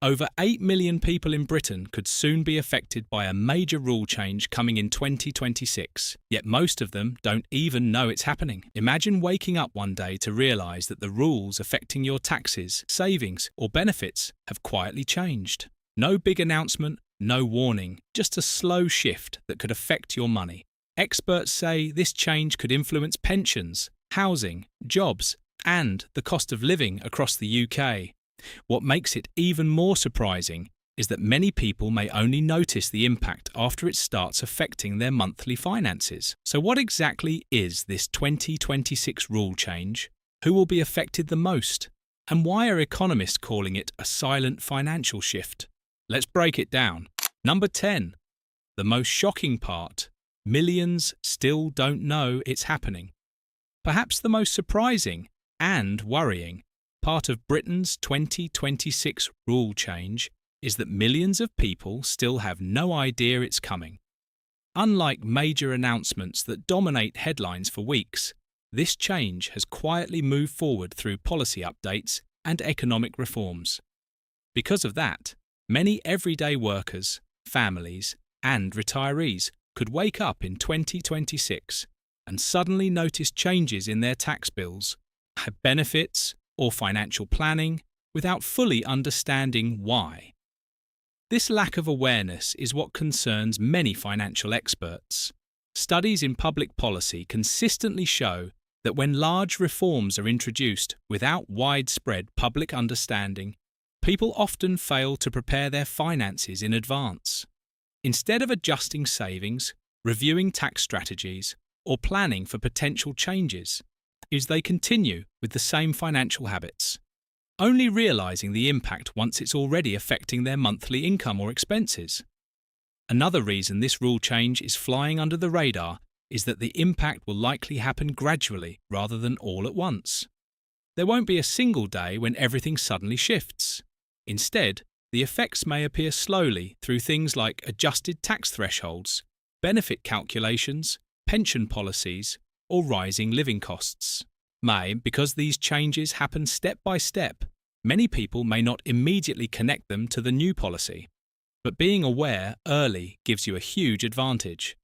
Over 8 million people in Britain could soon be affected by a major rule change coming in 2026, yet most of them don't even know it's happening. Imagine waking up one day to realise that the rules affecting your taxes, savings, or benefits have quietly changed. No big announcement, no warning, just a slow shift that could affect your money. Experts say this change could influence pensions, housing, jobs, and the cost of living across the UK. What makes it even more surprising is that many people may only notice the impact after it starts affecting their monthly finances. So what exactly is this 2026 rule change? Who will be affected the most? And why are economists calling it a silent financial shift? Let's break it down. Number 10. The most shocking part. Millions still don't know it's happening. Perhaps the most surprising and worrying part of Britain's 2026 rule change is that millions of people still have no idea it's coming. Unlike major announcements that dominate headlines for weeks, this change has quietly moved forward through policy updates and economic reforms. Because of that, many everyday workers, families, and retirees could wake up in 2026 and suddenly notice changes in their tax bills, benefits, or financial planning without fully understanding why. This lack of awareness is what concerns many financial experts. Studies in public policy consistently show that when large reforms are introduced without widespread public understanding, people often fail to prepare their finances in advance. Instead of adjusting savings, reviewing tax strategies, or planning for potential changes, they continue with the same financial habits, only realising the impact once it's already affecting their monthly income or expenses. Another reason this rule change is flying under the radar is that the impact will likely happen gradually rather than all at once. There won't be a single day when everything suddenly shifts. Instead, the effects may appear slowly through things like adjusted tax thresholds, benefit calculations, pension policies, or rising living costs. Because these changes happen step by step, many people may not immediately connect them to the new policy. But being aware early gives you a huge advantage.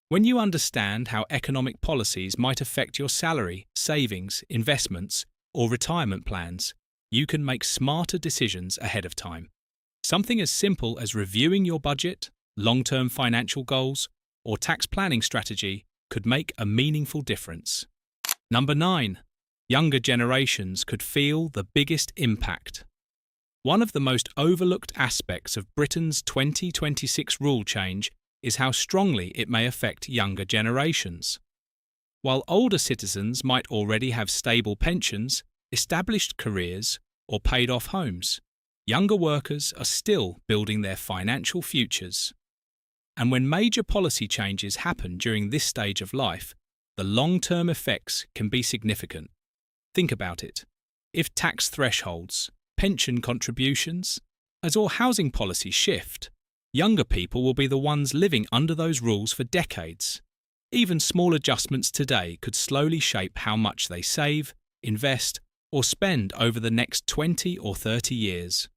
When you understand how economic policies might affect your salary, savings, investments, or retirement plans, you can make smarter decisions ahead of time. Something as simple as reviewing your budget, long-term financial goals, or tax planning strategy could make a meaningful difference. Number 9. Younger generations could feel the biggest impact. One of the most overlooked aspects of Britain's 2026 rule change is how strongly it may affect younger generations. While older citizens might already have stable pensions, established careers, or paid-off homes, younger workers are still building their financial futures. And when major policy changes happen during this stage of life, the long-term effects can be significant. Think about it. If tax thresholds, pension contributions, or housing policies shift, younger people will be the ones living under those rules for decades. Even small adjustments today could slowly shape how much they save, invest, or spend over the next 20 or 30 years.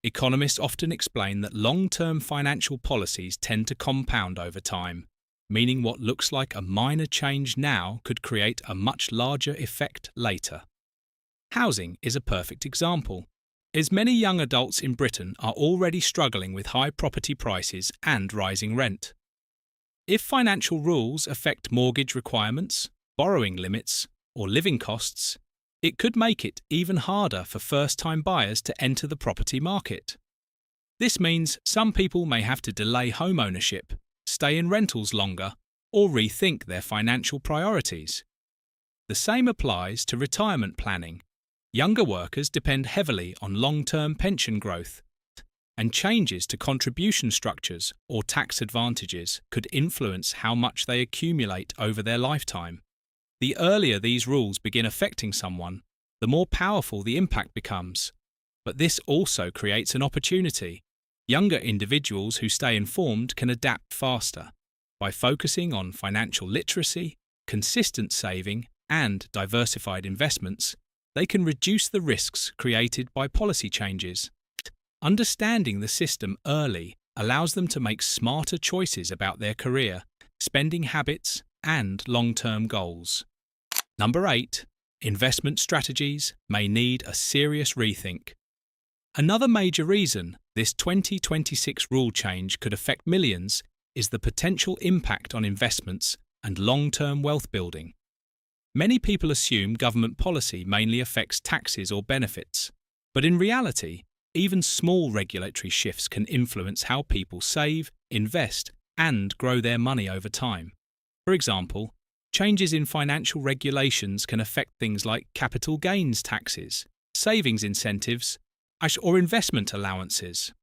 Economists often explain that long-term financial policies tend to compound over time, meaning what looks like a minor change now could create a much larger effect later. Housing is a perfect example, as many young adults in Britain are already struggling with high property prices and rising rent. If financial rules affect mortgage requirements, borrowing limits, or living costs, it could make it even harder for first-time buyers to enter the property market. This means some people may have to delay home ownership, stay in rentals longer, or rethink their financial priorities. The same applies to retirement planning. Younger workers depend heavily on long-term pension growth, and changes to contribution structures or tax advantages could influence how much they accumulate over their lifetime. The earlier these rules begin affecting someone, the more powerful the impact becomes. But this also creates an opportunity. Younger individuals who stay informed can adapt faster. By focusing on financial literacy, consistent saving, and diversified investments, they can reduce the risks created by policy changes. Understanding the system early allows them to make smarter choices about their career, spending habits, and long-term goals. Number 8. Investment strategies may need a serious rethink. Another major reason this 2026 rule change could affect millions is the potential impact on investments and long-term wealth building. Many people assume government policy mainly affects taxes or benefits, but in reality, even small regulatory shifts can influence how people save, invest, and grow their money over time. For example, changes in financial regulations can affect things like capital gains taxes, savings incentives, or investment allowances.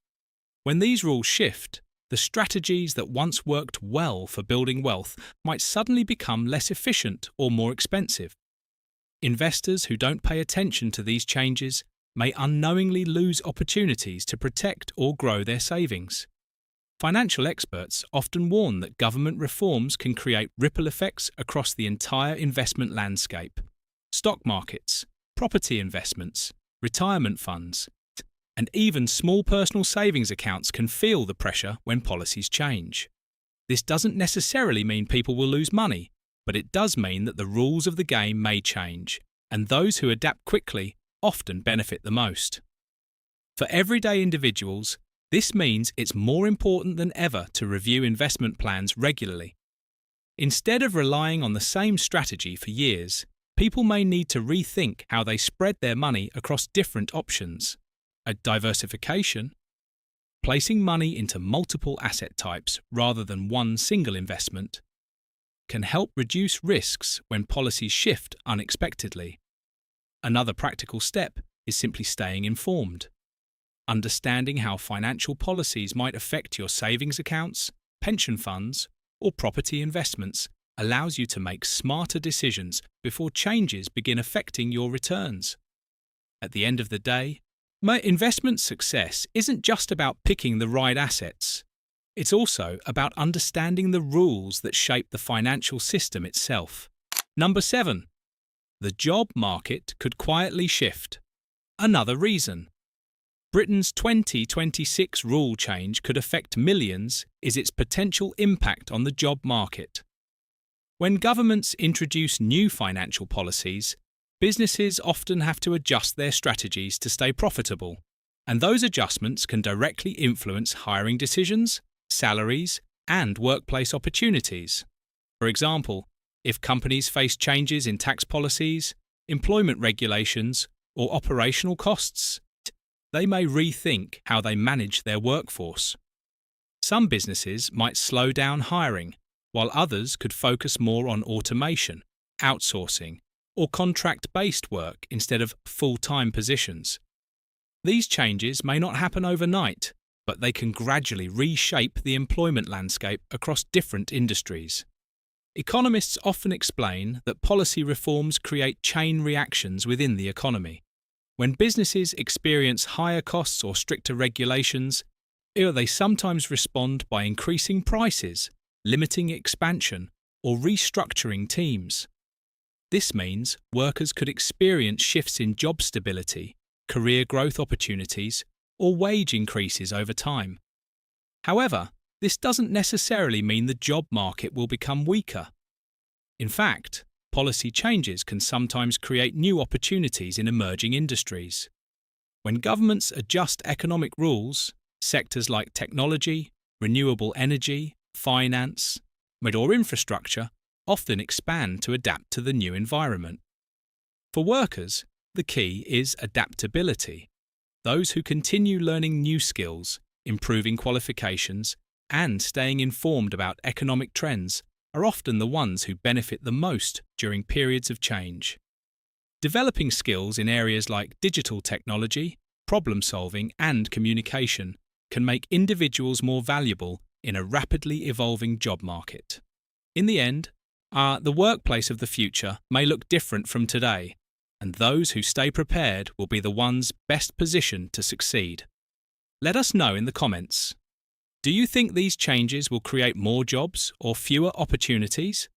When these rules shift, the strategies that once worked well for building wealth might suddenly become less efficient or more expensive. Investors who don't pay attention to these changes may unknowingly lose opportunities to protect or grow their savings. Financial experts often warn that government reforms can create ripple effects across the entire investment landscape. Stock markets, property investments, retirement funds, and even small personal savings accounts can feel the pressure when policies change. This doesn't necessarily mean people will lose money, but it does mean that the rules of the game may change, and those who adapt quickly often benefit the most. For everyday individuals, this means it's more important than ever to review investment plans regularly. Instead of relying on the same strategy for years, people may need to rethink how they spread their money across different options. A diversification, placing money into multiple asset types rather than one single investment, can help reduce risks when policies shift unexpectedly. Another practical step is simply staying informed. Understanding how financial policies might affect your savings accounts, pension funds, or property investments allows you to make smarter decisions before changes begin affecting your returns. At the end of the day, investment success isn't just about picking the right assets. It's also about understanding the rules that shape the financial system itself. Number 7. The job market could quietly shift. Another reason Britain's 2026 rule change could affect millions is its potential impact on the job market. When governments introduce new financial policies, businesses often have to adjust their strategies to stay profitable, and those adjustments can directly influence hiring decisions, salaries, and workplace opportunities. For example, if companies face changes in tax policies, employment regulations, or operational costs, they may rethink how they manage their workforce. Some businesses might slow down hiring, while others could focus more on automation, outsourcing, or contract-based work instead of full-time positions. These changes may not happen overnight, but they can gradually reshape the employment landscape across different industries. Economists often explain that policy reforms create chain reactions within the economy. When businesses experience higher costs or stricter regulations, they sometimes respond by increasing prices, limiting expansion, or restructuring teams. This means workers could experience shifts in job stability, career growth opportunities, or wage increases over time. However, this doesn't necessarily mean the job market will become weaker. In fact, policy changes can sometimes create new opportunities in emerging industries. When governments adjust economic rules, sectors like technology, renewable energy, finance, or infrastructure often expand to adapt to the new environment. For workers, the key is adaptability. Those who continue learning new skills, improving qualifications, and staying informed about economic trends are often the ones who benefit the most during periods of change. Developing skills in areas like digital technology, problem solving, and communication can make individuals more valuable in a rapidly evolving job market. In the end, the workplace of the future may look different from today, and those who stay prepared will be the ones best positioned to succeed. Let us know in the comments. Do you think these changes will create more jobs or fewer opportunities?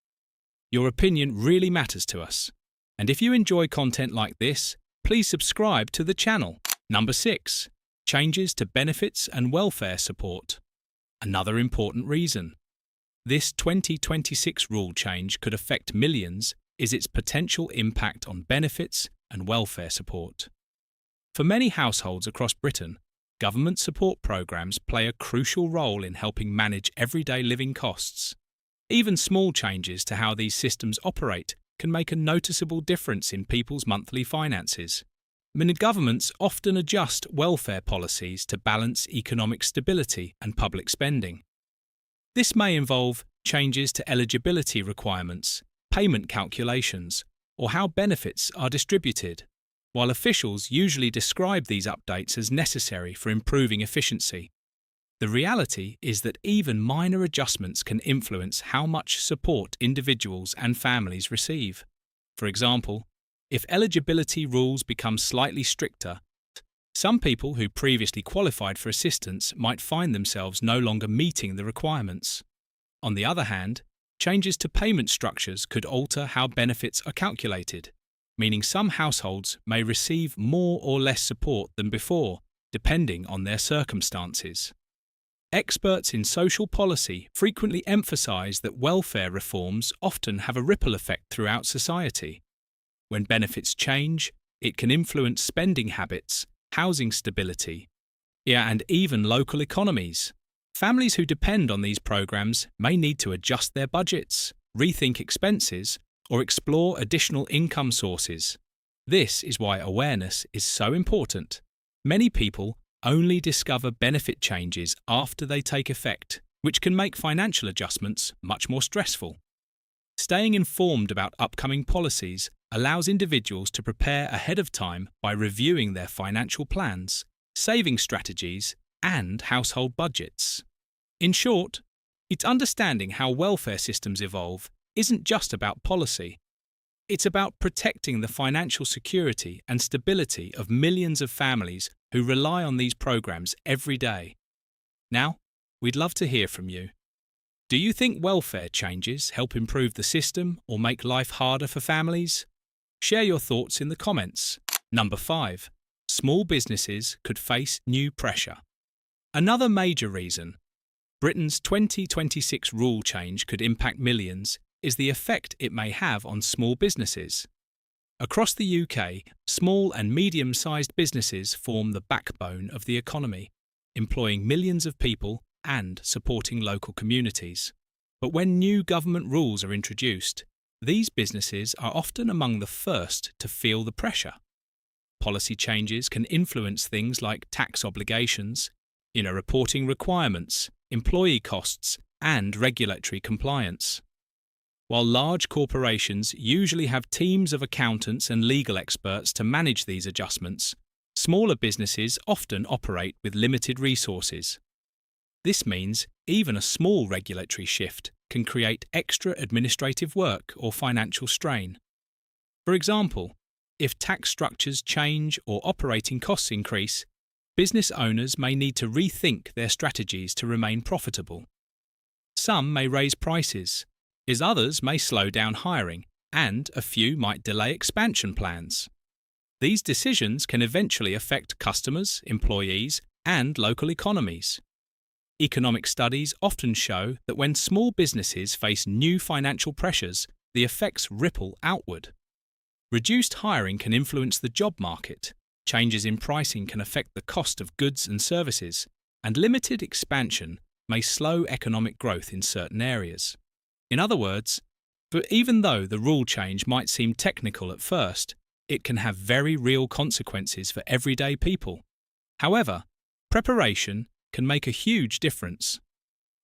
Your opinion really matters to us. And if you enjoy content like this, please subscribe to the channel. Number 6. changes to benefits and welfare support. Another important reason this 2026 rule change could affect millions is its potential impact on benefits and welfare support. For many households across Britain, government support programs play a crucial role in helping manage everyday living costs. Even small changes to how these systems operate can make a noticeable difference in people's monthly finances. Many governments often adjust welfare policies to balance economic stability and public spending. This may involve changes to eligibility requirements, payment calculations, or how benefits are distributed, while officials usually describe these updates as necessary for improving efficiency. The reality is that even minor adjustments can influence how much support individuals and families receive. For example, if eligibility rules become slightly stricter, some people who previously qualified for assistance might find themselves no longer meeting the requirements. On the other hand, changes to payment structures could alter how benefits are calculated, meaning some households may receive more or less support than before, depending on their circumstances. Experts in social policy frequently emphasize that welfare reforms often have a ripple effect throughout society. When benefits change, it can influence spending habits, housing stability, and even local economies. Families who depend on these programs may need to adjust their budgets, rethink expenses, or explore additional income sources. This is why awareness is so important. Many people only discover benefit changes after they take effect, which can make financial adjustments much more stressful. Staying informed about upcoming policies allows individuals to prepare ahead of time by reviewing their financial plans, saving strategies, and household budgets. In short, it's understanding how welfare systems evolve isn't just about policy. It's about protecting the financial security and stability of millions of families who rely on these programs every day. Now, we'd love to hear from you. Do you think welfare changes help improve the system or make life harder for families? Share your thoughts in the comments. Number 5. Small businesses could face new pressure. Another major reason Britain's 2026 rule change could impact millions is the effect it may have on small businesses. Across the UK, small and medium-sized businesses form the backbone of the economy, employing millions of people and supporting local communities. But when new government rules are introduced, these businesses are often among the first to feel the pressure. Policy changes can influence things like tax obligations, reporting requirements, employee costs, and regulatory compliance. While large corporations usually have teams of accountants and legal experts to manage these adjustments, smaller businesses often operate with limited resources. This means even a small regulatory shift can create extra administrative work or financial strain. For example, if tax structures change or operating costs increase, business owners may need to rethink their strategies to remain profitable. Some may raise prices, as others may slow down hiring, and a few might delay expansion plans. These decisions can eventually affect customers, employees, and local economies. Economic studies often show that when small businesses face new financial pressures, the effects ripple outward. Reduced hiring can influence the job market, changes in pricing can affect the cost of goods and services, and limited expansion may slow economic growth in certain areas. In other words, even though the rule change might seem technical at first, it can have very real consequences for everyday people. However, preparation can make a huge difference.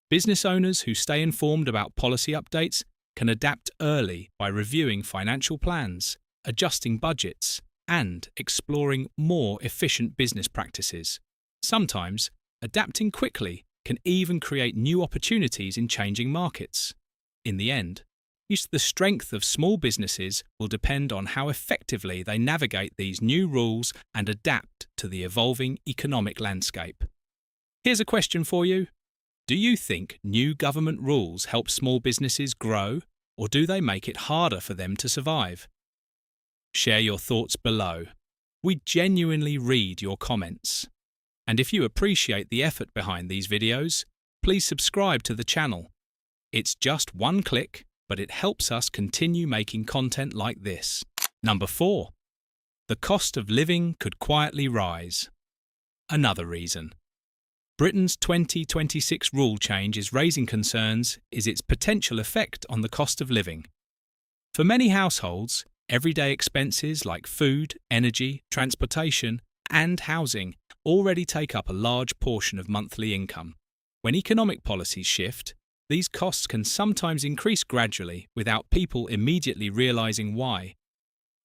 Business owners who stay informed about policy updates can adapt early by reviewing financial plans, adjusting budgets, and exploring more efficient business practices. Sometimes, adapting quickly can even create new opportunities in changing markets. In the end, the strength of small businesses will depend on how effectively they navigate these new rules and adapt to the evolving economic landscape. Here's a question for you. Do you think new government rules help small businesses grow, or do they make it harder for them to survive? Share your thoughts below. We genuinely read your comments. And if you appreciate the effort behind these videos, please subscribe to the channel. It's just one click, but it helps us continue making content like this. Number 4. The cost of living could quietly rise. Another reason. Britain's 2026 rule change is raising concerns is its potential effect on the cost of living. For many households, everyday expenses like food, energy, transportation, and housing already take up a large portion of monthly income. When economic policies shift, these costs can sometimes increase gradually without people immediately realising why.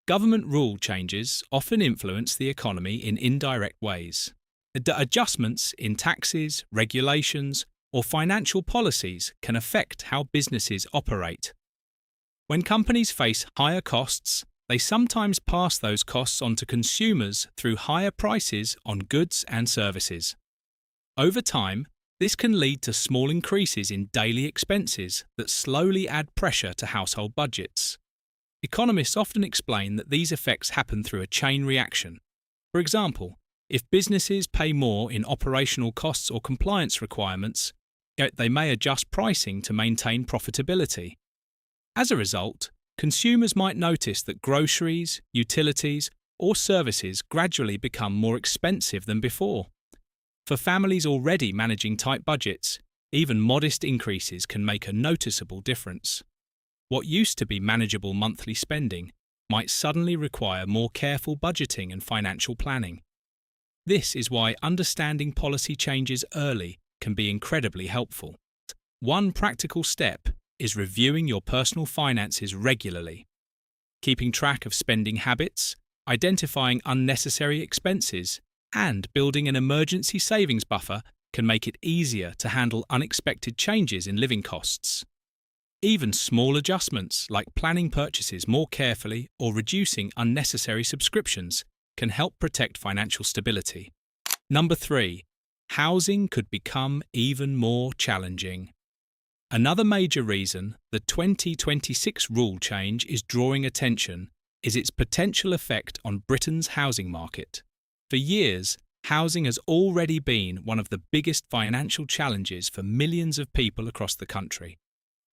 Government rule changes often influence the economy in indirect ways. Adjustments in taxes, regulations, or financial policies can affect how businesses operate. When companies face higher costs, they sometimes pass those costs on to consumers through higher prices on goods and services. Over time, this can lead to small increases in daily expenses that slowly add pressure to household budgets. Economists often explain that these effects happen through a chain reaction. For example, if businesses pay more in operational costs or compliance requirements, they may adjust pricing to maintain profitability. As a result, consumers might notice that groceries, utilities, or services gradually become more expensive than before. For families already managing tight budgets, even modest increases can make a noticeable difference. What used to be manageable monthly spending might suddenly require more careful budgeting and financial planning. This is why understanding policy changes early can be incredibly helpful. One practical step is reviewing your personal finances regularly. Keeping track of spending habits, identifying unnecessary expenses, and building an emergency savings buffer can make it easier to handle unexpected changes in living costs. Even small adjustments like planning purchases more carefully or reducing unnecessary subscriptions can help protect financial stability. Number 3. Housing could become even more challenging. Another major reason the 2026 rule change is drawing attention is its potential effect on Britain's housing market. For years, housing has already been one of the biggest financial challenges for millions of people across the country.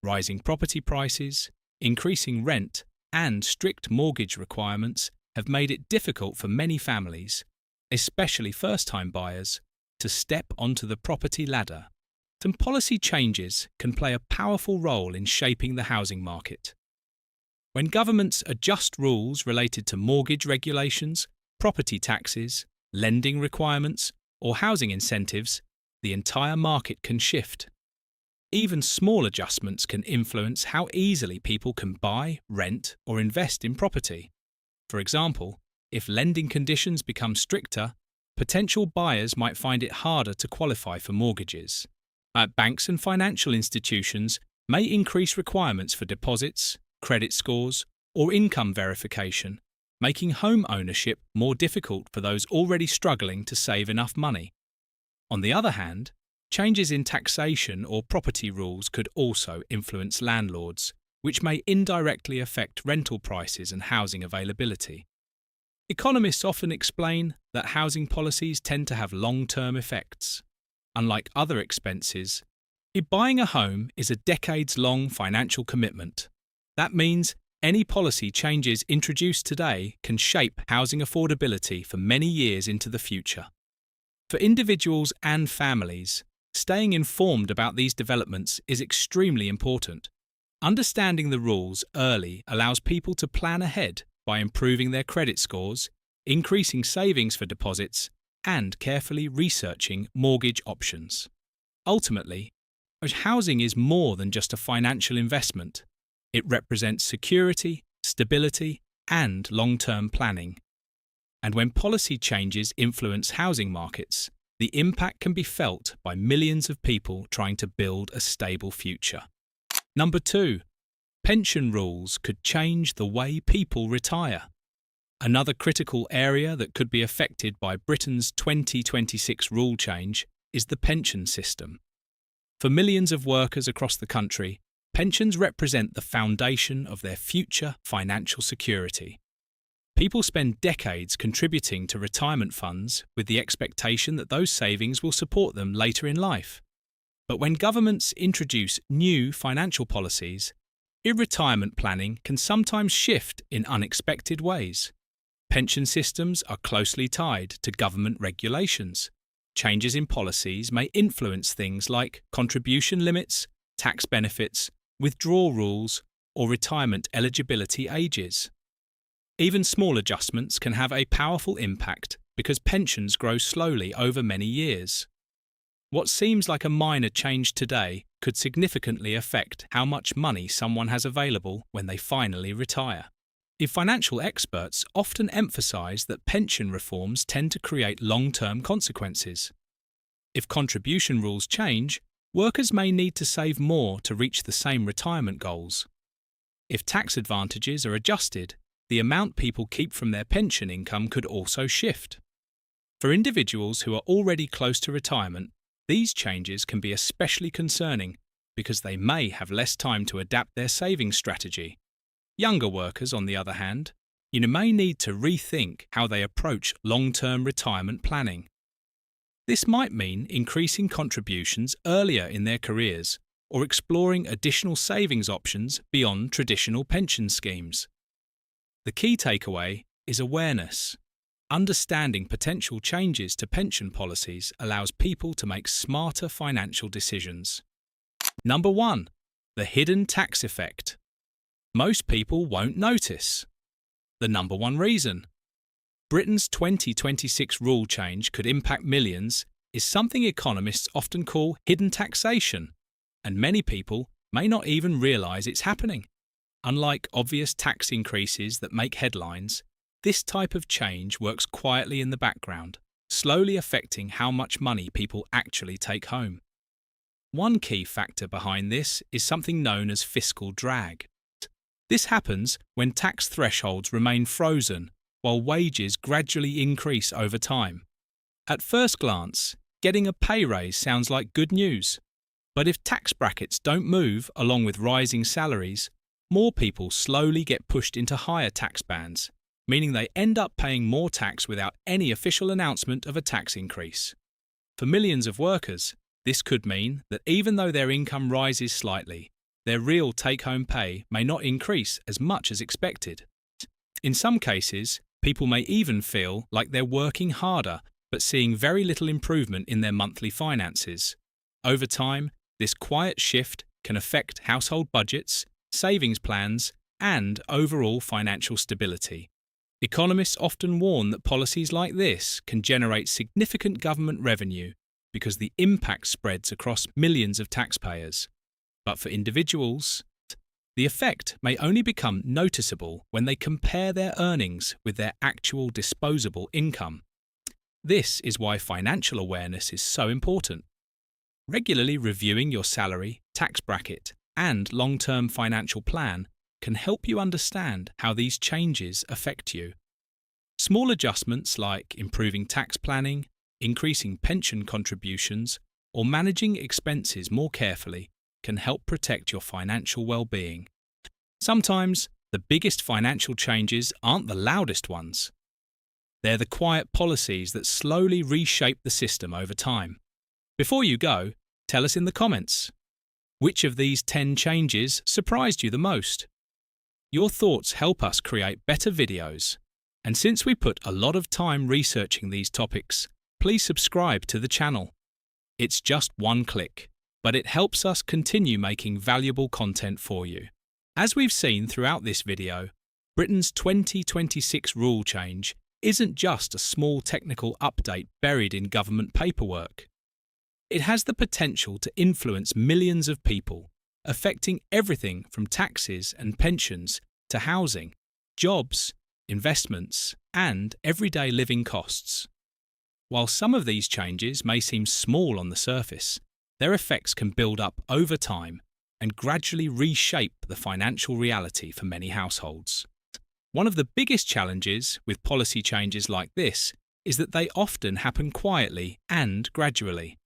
Rising property prices, increasing rent, and strict mortgage requirements have made it difficult for many families, especially first-time buyers, to step onto the property ladder. Some policy changes can play a powerful role in shaping the housing market. When governments adjust rules related to mortgage regulations, property taxes, lending requirements, or housing incentives, the entire market can shift. Even small adjustments can influence how easily people can buy, rent, or invest in property. For example, if lending conditions become stricter, potential buyers might find it harder to qualify for mortgages. Banks and financial institutions may increase requirements for deposits, credit scores, or income verification, making home ownership more difficult for those already struggling to save enough money. On the other hand, changes in taxation or property rules could also influence landlords, which may indirectly affect rental prices and housing availability. Economists often explain that housing policies tend to have long-term effects. Unlike other expenses, buying a home is a decades-long financial commitment. That means any policy changes introduced today can shape housing affordability for many years into the future. For individuals and families, staying informed about these developments is extremely important. Understanding the rules early allows people to plan ahead by improving their credit scores, increasing savings for deposits, and carefully researching mortgage options. Ultimately, housing is more than just a financial investment. It represents security, stability, and long-term planning. And when policy changes influence housing markets, the impact can be felt by millions of people trying to build a stable future. Number 2. Pension rules could change the way people retire. Another critical area that could be affected by Britain's 2026 rule change is the pension system. For millions of workers across the country, pensions represent the foundation of their future financial security. People spend decades contributing to retirement funds with the expectation that those savings will support them later in life. But when governments introduce new financial policies, retirement planning can sometimes shift in unexpected ways. Pension systems are closely tied to government regulations. Changes in policies may influence things like contribution limits, tax benefits, withdrawal rules, or retirement eligibility ages. Even small adjustments can have a powerful impact because pensions grow slowly over many years. What seems like a minor change today could significantly affect how much money someone has available when they finally retire. Financial experts often emphasize that pension reforms tend to create long-term consequences. If contribution rules change, workers may need to save more to reach the same retirement goals. If tax advantages are adjusted, the amount people keep from their pension income could also shift. For individuals who are already close to retirement, these changes can be especially concerning because they may have less time to adapt their saving strategy. Younger workers, on the other hand, may need to rethink how they approach long-term retirement planning. This might mean increasing contributions earlier in their careers or exploring additional savings options beyond traditional pension schemes. The key takeaway is awareness. Understanding potential changes to pension policies allows people to make smarter financial decisions. Number 1. The hidden tax effect. Most people won't notice. The number one reason Britain's 2026 rule change could impact millions is something economists often call hidden taxation, and many people may not even realise it's happening. Unlike obvious tax increases that make headlines, this type of change works quietly in the background, slowly affecting how much money people actually take home. One key factor behind this is something known as fiscal drag. This happens when tax thresholds remain frozen while wages gradually increase over time. At first glance, getting a pay raise sounds like good news. But if tax brackets don't move along with rising salaries, more people slowly get pushed into higher tax bands, meaning they end up paying more tax without any official announcement of a tax increase. For millions of workers, this could mean that even though their income rises slightly, their real take-home pay may not increase as much as expected. In some cases, people may even feel like they're working harder but seeing very little improvement in their monthly finances. Over time, this quiet shift can affect household budgets, savings plans, and overall financial stability. Economists often warn that policies like this can generate significant government revenue because the impact spreads across millions of taxpayers. But for individuals, the effect may only become noticeable when they compare their earnings with their actual disposable income. This is why financial awareness is so important. Regularly reviewing your salary, tax bracket, and long-term financial plan can help you understand how these changes affect you. Small adjustments like improving tax planning, increasing pension contributions, or managing expenses more carefully can help protect your financial well-being. Sometimes, the biggest financial changes aren't the loudest ones. They're the quiet policies that slowly reshape the system over time. Before you go, tell us in the comments, which of these 10 changes surprised you the most? Your thoughts help us create better videos. And since we put a lot of time researching these topics, please subscribe to the channel. It's just one click, but it helps us continue making valuable content for you. As we've seen throughout this video, Britain's 2026 rule change isn't just a small technical update buried in government paperwork. It has the potential to influence millions of people, affecting everything from taxes and pensions to housing, jobs, investments, and everyday living costs. While some of these changes may seem small on the surface, their effects can build up over time and gradually reshape the financial reality for many households. One of the biggest challenges with policy changes like this is that they often happen quietly and gradually.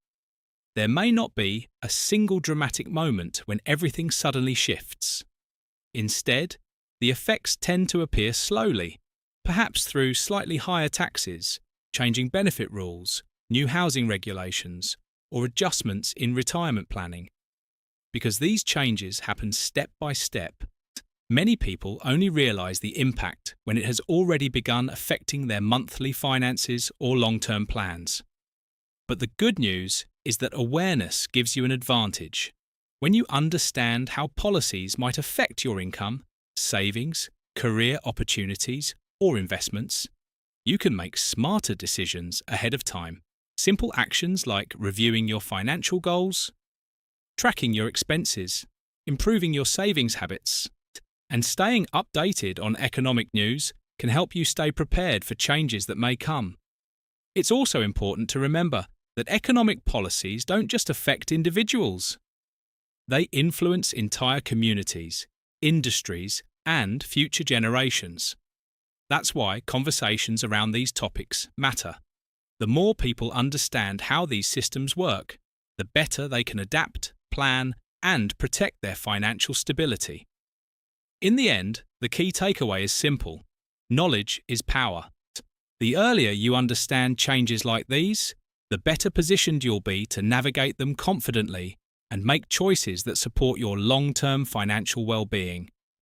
There may not be a single dramatic moment when everything suddenly shifts. Instead, the effects tend to appear slowly, perhaps through slightly higher taxes, changing benefit rules, new housing regulations, or adjustments in retirement planning. Because these changes happen step by step, many people only realise the impact when it has already begun affecting their monthly finances or long-term plans. But the good news is that awareness gives you an advantage. When you understand how policies might affect your income, savings, career opportunities, or investments, you can make smarter decisions ahead of time. Simple actions like reviewing your financial goals, tracking your expenses, improving your savings habits, and staying updated on economic news can help you stay prepared for changes that may come. It's also important to remember that economic policies don't just affect individuals. They influence entire communities, industries, and future generations. That's why conversations around these topics matter. The more people understand how these systems work, the better they can adapt, plan, and protect their financial stability. In the end, the key takeaway is simple. Knowledge is power. The earlier you understand changes like these, the better positioned you'll be to navigate them confidently and make choices that support your long-term financial well-being.